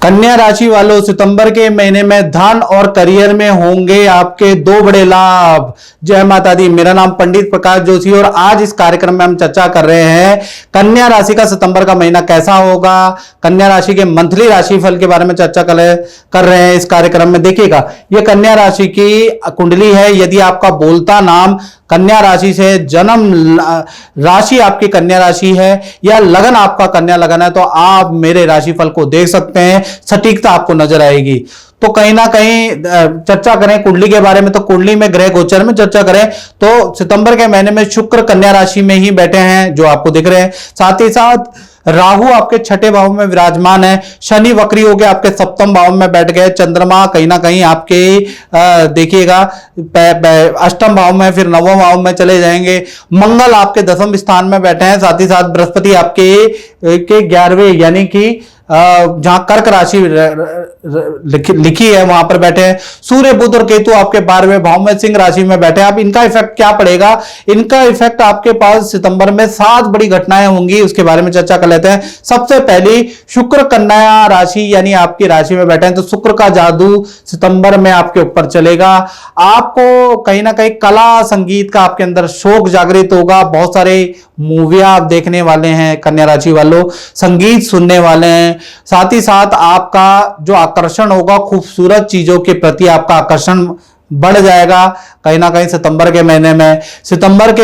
कन्या राशि वालों, सितंबर के महीने में धन और करियर में होंगे आपके दो बड़े लाभ। जय माता दी। मेरा नाम पंडित प्रकाश जोशी और आज इस कार्यक्रम में हम चर्चा कर रहे हैं कन्या राशि का सितंबर का महीना कैसा होगा। कन्या राशि के मंथली राशिफल के बारे में चर्चा कर रहे हैं इस कार्यक्रम में। देखिएगा, यह कन्या राशि की कुंडली है। यदि आपका बोलता नाम कन्या राशि से, जन्म राशि आपकी कन्या राशि है या लगन आपका कन्या लगन है, तो आप मेरे राशिफल को देख सकते हैं, सटीकता आपको नजर आएगी। तो कहीं ना कहीं चर्चा करें कुंडली के बारे में, तो कुंडली में ग्रह गोचर में चर्चा करें तो सितंबर के महीने में शुक्र कन्या राशि में ही बैठे हैं जो आपको दिख रहे हैं। साथ ही साथ राहु आपके छठे भाव में विराजमान है। शनि वक्री होकर आपके सप्तम भाव में बैठ गए। चंद्रमा कहीं ना कहीं आपके देखिएगा अष्टम भाव में, फिर नवम भाव में चले जाएंगे। मंगल आपके दसम स्थान में बैठे हैं। साथ ही साथ बृहस्पति आपके 11वें यानी कि जहां कर्क राशि लिखी है वहां पर बैठे हैं। सूर्य बुध और केतु आपके 12वें भाव में सिंह राशि में बैठे हैं। अब इनका इफेक्ट क्या पड़ेगा? इनका इफेक्ट आपके पास सितंबर में 7 बड़ी घटनाएं होंगी, उसके बारे में चर्चा कर लेते हैं। सबसे पहली, शुक्र कन्या राशि यानी आपकी राशि में बैठे हैं, तो शुक्र का जादू सितंबर में आपके ऊपर चलेगा। आपको कहीं ना कहीं कला संगीत का आपके अंदर शौक जागृत होगा। बहुत सारे मूवियां आप देखने वाले हैं कन्या राशि वालों, संगीत सुनने वाले हैं। साथ ही साथ आपका जो आकर्षण होगा, खूबसूरत चीजों के प्रति आपका आकर्षण बढ़ जाएगा। कहीं ना कहीं सितंबर के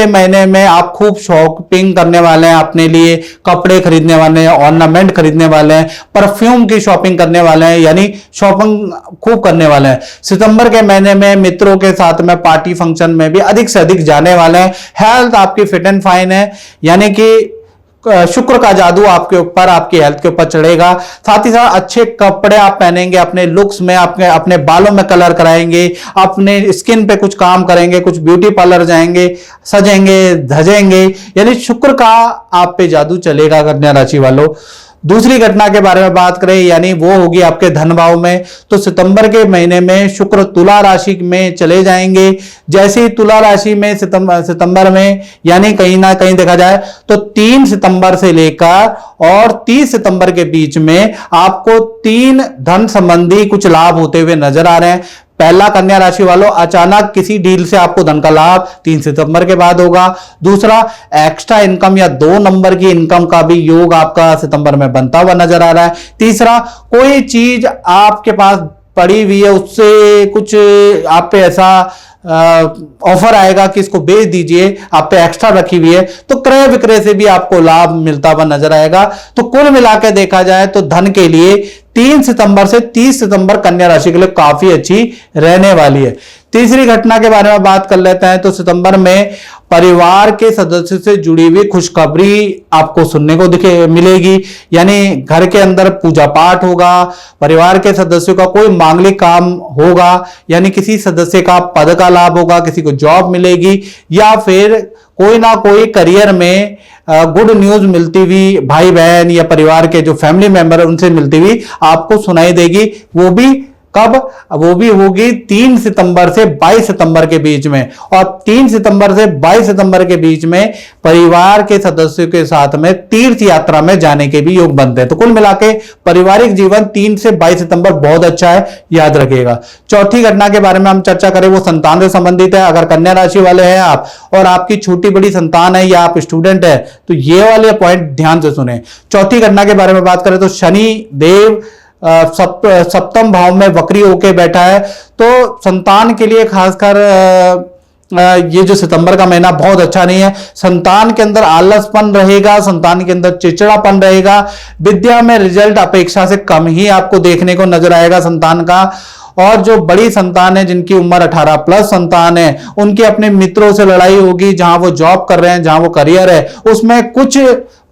महीने में आप खूब शॉपिंग करने वाले हैं, अपने लिए कपड़े खरीदने वाले हैं, ऑर्नामेंट खरीदने वाले हैं, परफ्यूम की शॉपिंग करने वाले हैं, यानी शॉपिंग खूब करने वाले हैं। सितंबर के महीने में मित्रों के साथ में पार्टी फंक्शन में भी अधिक से अधिक जाने वाले हैं। हेल्थ आपकी फिट एंड फाइन है, यानी कि शुक्र का जादू आपके ऊपर, आपकी हेल्थ के ऊपर चढ़ेगा। साथ ही साथ अच्छे कपड़े आप पहनेंगे, अपने लुक्स में अपने बालों में कलर कराएंगे, अपने स्किन पे कुछ काम करेंगे, कुछ ब्यूटी पार्लर जाएंगे, सजेंगे धजेंगे, यानी शुक्र का आप पे जादू चलेगा कन्या राशि वालों। दूसरी घटना के बारे में बात करें, यानी वो होगी आपके धन भाव में। तो सितंबर के महीने में शुक्र तुला राशि में चले जाएंगे। जैसे ही तुला राशि में सितंबर में, यानी कहीं ना कहीं देखा जाए तो 3 सितंबर से लेकर और 30 सितंबर के बीच में आपको 3 धन संबंधी कुछ लाभ होते हुए नजर आ रहे हैं। पहला, कन्या राशि वालों, अचानक किसी डील से आपको धन का लाभ 3 सितंबर के बाद होगा। दूसरा, एक्स्ट्रा इनकम या 2 नंबर की इनकम का भी योग आपका सितंबर में बनता हुआ नजर आ रहा है। तीसरा, कोई चीज आपके पास पड़ी हुई है, उससे कुछ आप पे ऐसा ऑफर आएगा कि इसको बेच दीजिए, आप पे एक्स्ट्रा रखी हुई है, तो क्रय विक्रय से भी आपको लाभ मिलता हुआ नजर आएगा। तो कुल मिलाकर देखा जाए तो धन के लिए 3 सितंबर से 30 सितंबर कन्या राशि के लिए काफी अच्छी रहने वाली है। तीसरी घटना के बारे में बात कर लेते हैं। तो सितंबर में परिवार के सदस्य से जुड़ी हुई खुशखबरी आपको सुनने को मिलेगी, यानी घर के अंदर पूजा पाठ होगा, परिवार के सदस्यों का कोई मांगलिक काम होगा, यानी किसी सदस्य का पद का लाभ होगा, किसी को जॉब मिलेगी, या फिर कोई ना कोई करियर में गुड न्यूज मिलती हुई भाई बहन या परिवार के जो फैमिली मेंबर उनसे मिलती हुई आपको सुनाई देगी। वो भी कब? वो भी होगी 3 सितंबर से 22 सितंबर के बीच में। और 3 सितंबर से 22 सितंबर के बीच में परिवार के सदस्यों के साथ में तीर्थ यात्रा में जाने के भी योग बनते हैं। तो कुल मिला के पारिवारिक जीवन 3 से 22 सितंबर बहुत अच्छा है, याद रखिएगा। चौथी घटना के बारे में हम चर्चा करें, वो संतान से संबंधित है। अगर कन्या राशि वाले हैं आप और आपकी छोटी बड़ी संतान है या आप स्टूडेंट है, तो ये वाले पॉइंट ध्यान से सुने। चौथी घटना के बारे में बात करें तो शनि देव सप्तम भाव में वक्री होके बैठा है। तो संतान के लिए खासकर ये जो सितंबर का महीना बहुत अच्छा नहीं है। संतान के अंदर आलसपन रहेगा, संतान के अंदर चिड़चिड़ापन रहेगा, विद्या में रिजल्ट अपेक्षा से कम ही आपको देखने को नजर आएगा संतान का। और जो बड़ी संतान है, जिनकी उम्र 18 प्लस संतान है, उनके अपने मित्रों से लड़ाई होगी। जहां वो जॉब कर रहे हैं, जहां वो करियर है, उसमें कुछ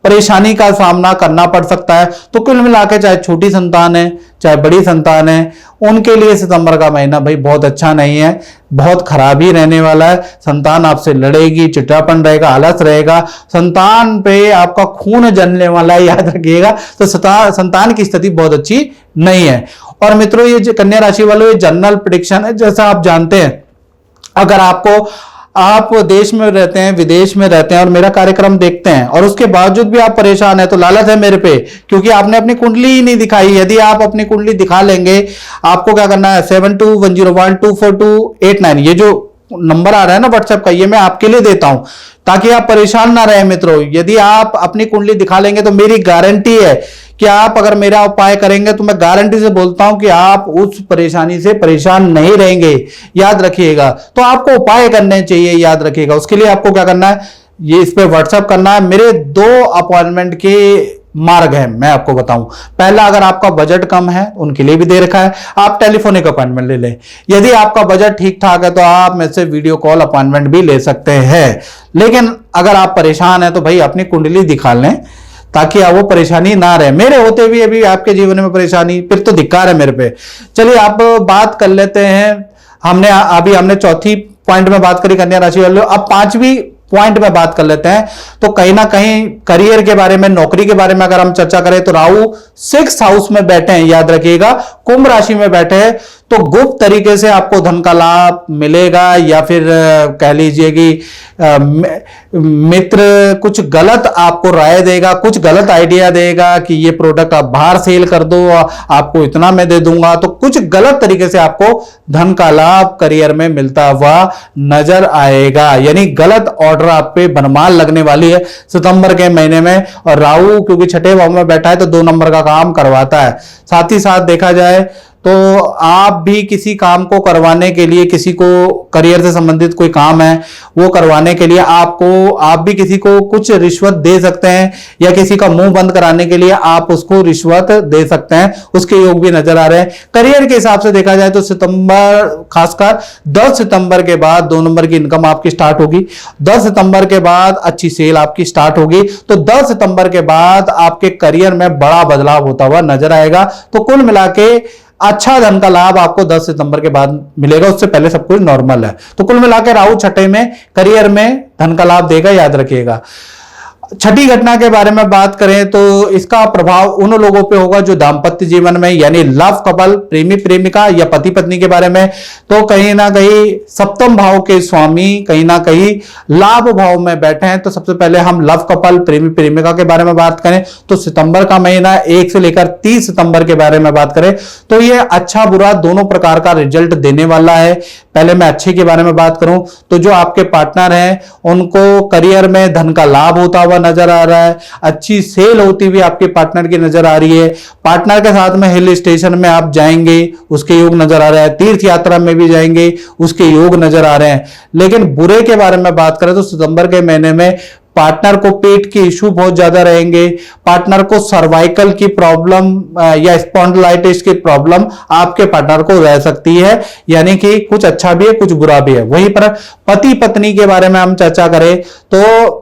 परेशानी का सामना करना पड़ सकता है। तो कुल मिलाकर चाहे छोटी संतान है चाहे बड़ी संतान है, उनके लिए सितंबर का महीना भाई बहुत अच्छा नहीं है, बहुत खराब ही रहने वाला है। संतान आपसे लड़ेगी, चिड़चिड़ापन रहेगा, आलस रहेगा, संतान पे आपका खून जलने वाला है, याद रखिएगा। तो संतान की स्थिति बहुत अच्छी नहीं है। और मित्रों, ये जो कन्या राशि वालों, ये जनरल प्रेडिक्शन है। जैसा आप जानते हैं, अगर आपको आप देश में रहते हैं, विदेश में रहते हैं और मेरा कार्यक्रम देखते हैं और उसके बावजूद भी आप परेशान हैं, तो लालच है मेरे पे, क्योंकि आपने अपनी कुंडली ही नहीं दिखाई। यदि आप अपनी कुंडली दिखा लेंगे, आपको क्या करना है, 7210124289, ये जो नंबर आ रहा है ना व्हाट्सएप का, ये मैं आपके लिए देता हूं ताकि आप परेशान ना रहे मित्रों। यदि आप अपनी कुंडली दिखा लेंगे तो मेरी गारंटी है कि आप अगर मेरा उपाय करेंगे तो मैं गारंटी से बोलता हूं कि आप उस परेशानी से परेशान नहीं रहेंगे। याद रखिएगा, तो आपको उपाय करने चाहिए, याद रखिएगा। उसके लिए आपको क्या करना है, ये इस पे व्हाट्सएप करना है। मेरे 2 अपॉइंटमेंट के मार्ग है, मैं आपको बताऊं। पहला, अगर आपका बजट कम है उनके लिए भी दे रखा है, आप टेलीफोनिक अपॉइंटमेंट ले लें। यदि आपका बजट ठीक ठाक है तो आप मेरे से वीडियो कॉल अपॉइंटमेंट भी ले सकते हैं। लेकिन अगर आप परेशान हैं तो भाई अपनी कुंडली दिखा लें ताकि वो परेशानी ना रहे। मेरे होते भी अभी आपके जीवन में परेशानी, फिर तो धिक्कार है मेरे पे। चलिए आप बात कर लेते हैं। हमने चौथी पॉइंट में बात करी कन्या राशि वालों, अब 5वीं पॉइंट में बात कर लेते हैं। तो कहीं ना कहीं करियर के बारे में, नौकरी के बारे में अगर हम चर्चा करें तो राहु 6th हाउस में बैठे हैं, याद रखिएगा, कुंभ राशि में बैठे हैं। तो गुप्त तरीके से आपको धन का लाभ मिलेगा, या फिर कह लीजिए कि मित्र कुछ गलत आपको राय देगा, कुछ गलत आइडिया देगा कि ये प्रोडक्ट आप बाहर सेल कर दो, आपको इतना मैं दे दूंगा। तो कुछ गलत तरीके से आपको धन का लाभ करियर में मिलता हुआ नजर आएगा, यानी गलत ऑर्डर आप पे बनमाल लगने वाली है सितंबर के महीने में। और राहु क्योंकि 6ठे भाव में बैठा है तो 2 नंबर का काम करवाता है। साथ ही साथ देखा जाए तो आप भी किसी काम को करवाने के लिए, किसी को करियर से संबंधित कोई काम है वो करवाने के लिए आप भी किसी को कुछ रिश्वत दे सकते हैं, या किसी का मुंह बंद कराने के लिए आप उसको रिश्वत दे सकते हैं। उसके योग भी नजर आ रहे हैं। करियर के हिसाब से देखा जाए तो सितंबर, खासकर 10 सितंबर के बाद 2 नंबर की इनकम आपकी स्टार्ट होगी। 10 सितंबर के बाद अच्छी सेल आपकी स्टार्ट होगी। तो 10 सितंबर के बाद आपके करियर में बड़ा बदलाव होता हुआ नजर आएगा। तो कुल मिला के अच्छा धन का लाभ आपको 10 सितंबर के बाद मिलेगा, उससे पहले सब कुछ नॉर्मल है। तो कुल मिलाकर राहु 6ठे में करियर में धन का लाभ देगा, याद रखिएगा। छठी घटना के बारे में बात करें तो इसका प्रभाव उन लोगों पे होगा जो दाम्पत्य जीवन में, यानी लव कपल, प्रेमी प्रेमिका या पति पत्नी के बारे में। तो कहीं ना कहीं 7th भाव के स्वामी कहीं ना कहीं लाभ भाव में बैठे हैं। तो सबसे पहले हम लव कपल, प्रेमी प्रेमिका के बारे में बात करें तो सितंबर का महीना 1 से लेकर 30 सितंबर के बारे में बात करें तो ये अच्छा बुरा दोनों प्रकार का रिजल्ट देने वाला है। पहले मैं अच्छे के बारे में बात करूं तो जो आपके पार्टनर हैं उनको करियर में धन का लाभ होता हुआ नजर आ रहा है, अच्छी सेल होती हुई आपके पार्टनर की नजर आ रही है। पार्टनर के साथ में हिल स्टेशन में आप जाएंगे, उसके योग नजर आ रहा है। तीर्थ यात्रा में भी जाएंगे, उसके योग नजर आ रहे हैं। लेकिन बुरे के बारे में बात करें तो सितंबर के महीने में पार्टनर को पेट के इश्यू बहुत ज्यादा रहेंगे, पार्टनर को सर्वाइकल की प्रॉब्लम या स्पॉन्डिलाइटिस की प्रॉब्लम आपके पार्टनर को रह सकती है, यानी कि कुछ अच्छा भी है कुछ बुरा भी है। वहीं पर पति पत्नी के बारे में हम चर्चा करें तो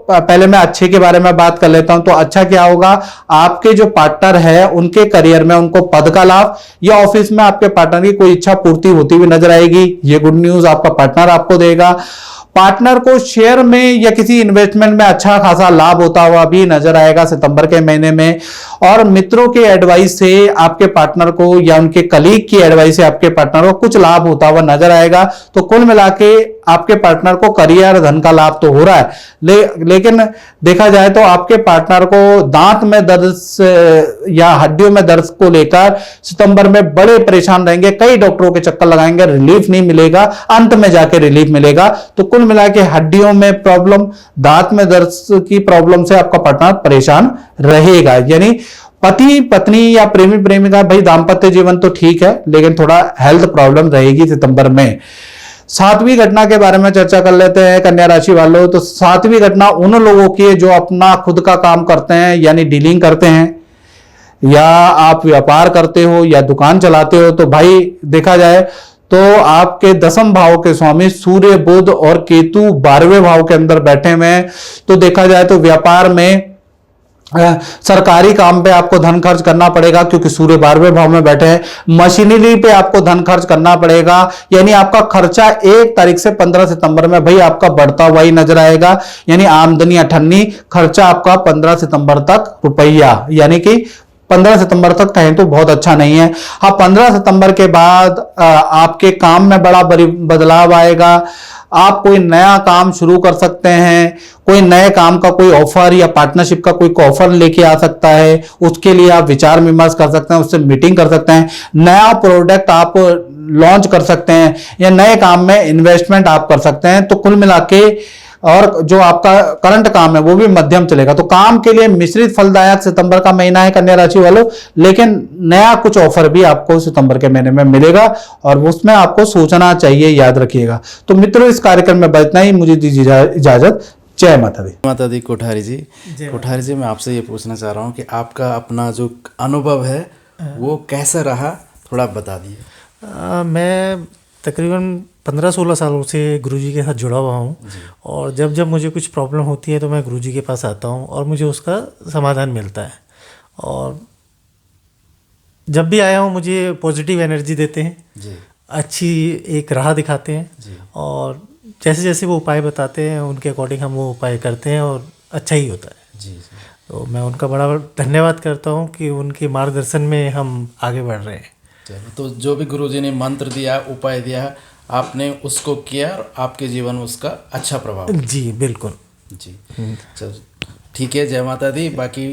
पहले मैं अच्छे के बारे में बात कर लेता हूं। तो अच्छा क्या होगा, आपके जो पार्टनर है उनके करियर में उनको पद का लाभ या ऑफिस में आपके पार्टनर की कोई इच्छा पूर्ति होती हुई नजर आएगी। ये गुड न्यूज आपका पार्टनर आपको देगा। पार्टनर को शेयर में या किसी इन्वेस्टमेंट में अच्छा खासा लाभ होता हुआ भी नजर आएगा सितंबर के महीने में। और मित्रों के एडवाइस से आपके पार्टनर को या उनके कलीग की एडवाइस से आपके पार्टनर को कुछ लाभ होता हुआ नजर आएगा। तो कुल मिला के आपके पार्टनर को करियर धन का लाभ तो हो रहा है, लेकिन देखा जाए तो आपके पार्टनर को दांत में दर्द या हड्डियों में दर्द को लेकर सितंबर में बड़े परेशान रहेंगे। कई डॉक्टरों के चक्कर लगाएंगे, रिलीफ नहीं मिलेगा, अंत में जाके रिलीफ मिलेगा। तो कुल मिला के हड्डियों में प्रॉब्लम, दांत में दर्द की प्रॉब्लम से आपका पार्टनर परेशान रहेगा। यानी पति पत्नी या प्रेमी प्रेमिका, भाई दाम्पत्य जीवन तो ठीक है लेकिन थोड़ा हेल्थ प्रॉब्लम रहेगी सितंबर में। 7वीं घटना के बारे में चर्चा कर लेते हैं कन्या राशि वालों। तो 7वीं घटना उन लोगों की जो अपना खुद का काम करते हैं, यानी डीलिंग करते हैं, या आप व्यापार करते हो या दुकान चलाते हो। तो भाई देखा जाए तो आपके 10th भाव के स्वामी सूर्य, बुध और केतु 12वें भाव के अंदर बैठे हुए हैं। तो देखा जाए तो व्यापार में सरकारी काम पे आपको धन खर्च करना पड़ेगा क्योंकि सूर्य 12वें भाव में बैठे हैं। मशीनरी पे आपको धन खर्च करना पड़ेगा, यानी आपका खर्चा 1 तारीख से 15 सितंबर में भाई आपका बढ़ता हुआ ही नजर आएगा। यानी आमदनी अठन्नी, खर्चा आपका 15 सितंबर तक रुपया, यानी कि 15 सितंबर तक कहें तो बहुत अच्छा नहीं है। हाँ, 15 सितंबर के बाद आपके काम में बड़ा बदलाव आएगा। आप कोई नया काम शुरू कर सकते हैं, कोई नए काम का कोई ऑफर या पार्टनरशिप का कोई ऑफर लेके आ सकता है, उसके लिए आप विचार विमर्श कर सकते हैं, उससे मीटिंग कर सकते हैं, नया प्रोडक्ट आप लॉन्च कर सकते हैं या नए काम में इन्वेस्टमेंट आप कर सकते हैं। तो कुल मिला के और जो आपका करंट काम है वो भी मध्यम चलेगा। तो काम के लिए मिश्रित फलदायक सितंबर का महीना है कन्या राशि वालों, लेकिन नया कुछ ऑफर भी आपको सितंबर के महीने में मिलेगा और उसमें आपको सोचना चाहिए, याद रखिएगा। तो मित्रों, इस कार्यक्रम में बस इतना ही, मुझे दीजिए इजाजत। जय माता दी। माता दी। कोठारी जी, कोठारी जी, मैं आपसे ये पूछना चाह रहा हूँ कि आपका अपना जो अनुभव है वो कैसा रहा, थोड़ा बता दिए। मैं तकरीबन 15-16 सालों से गुरुजी के साथ जुड़ा हुआ हूँ और जब जब मुझे कुछ प्रॉब्लम होती है तो मैं गुरुजी के पास आता हूँ और मुझे उसका समाधान मिलता है। और जब भी आया हूँ मुझे पॉजिटिव एनर्जी देते हैं जी। अच्छी एक राह दिखाते हैं जी। और जैसे जैसे वो उपाय बताते हैं उनके अकॉर्डिंग हम वो उपाय करते हैं और अच्छा ही होता है। जी। तो मैं उनका बड़ा धन्यवाद करता हूँ कि उनके मार्गदर्शन में हम आगे बढ़ रहे हैं। चलो, तो जो भी गुरुजी ने मंत्र दिया, उपाय दिया, आपने उसको किया और आपके जीवन में उसका अच्छा प्रभाव। जी बिल्कुल। जी। चलो ठीक है, जय माता दी। बाकी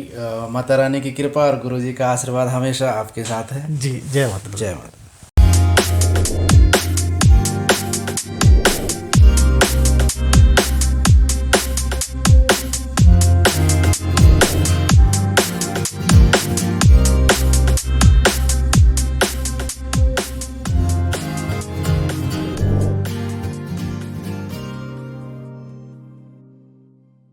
माता रानी की कृपा और गुरुजी का आशीर्वाद हमेशा आपके साथ है। जी, जय माता दी। जय माता।